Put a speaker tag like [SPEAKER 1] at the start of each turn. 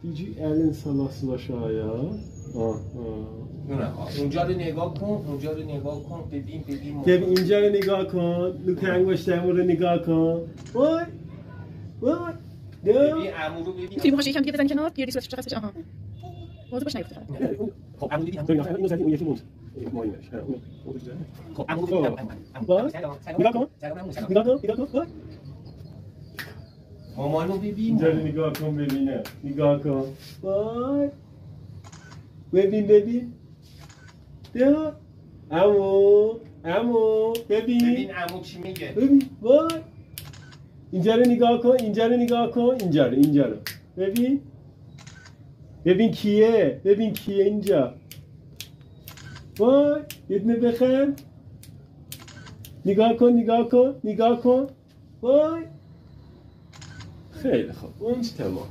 [SPEAKER 1] دیجی الان سلاسلا شاید
[SPEAKER 2] اونجا رو نگاه کن، اونجا رو نگاه کن، ببین
[SPEAKER 1] ببین اینجا رو نگاه کن، نوک انگشتم رو نگاه کن. وای وای
[SPEAKER 2] ببین عمو رو ببین.
[SPEAKER 3] فیلم هاش یکم دیگه بزن کنار، بیاری صورتش چقدرش. آها موضوع باش نیفته.
[SPEAKER 2] خب عمو ببین
[SPEAKER 1] اینو زدی اون یکی موند. مایمش.
[SPEAKER 2] خب عمو ببین.
[SPEAKER 1] نگاه کن. نگاه کن.
[SPEAKER 2] مامانو ببین.
[SPEAKER 1] اینجا رو نگاه کن ببینه. نگاه کن. وای. ببین. بیا. عمو
[SPEAKER 2] ببین عمو چی میگه.
[SPEAKER 1] ببین وای. اینجا رو نگاه کن. اینجا رو. ببین کیه اینجا. وای یه دونه بخند. نگاه کن. وای خیلی خوب اون تمام.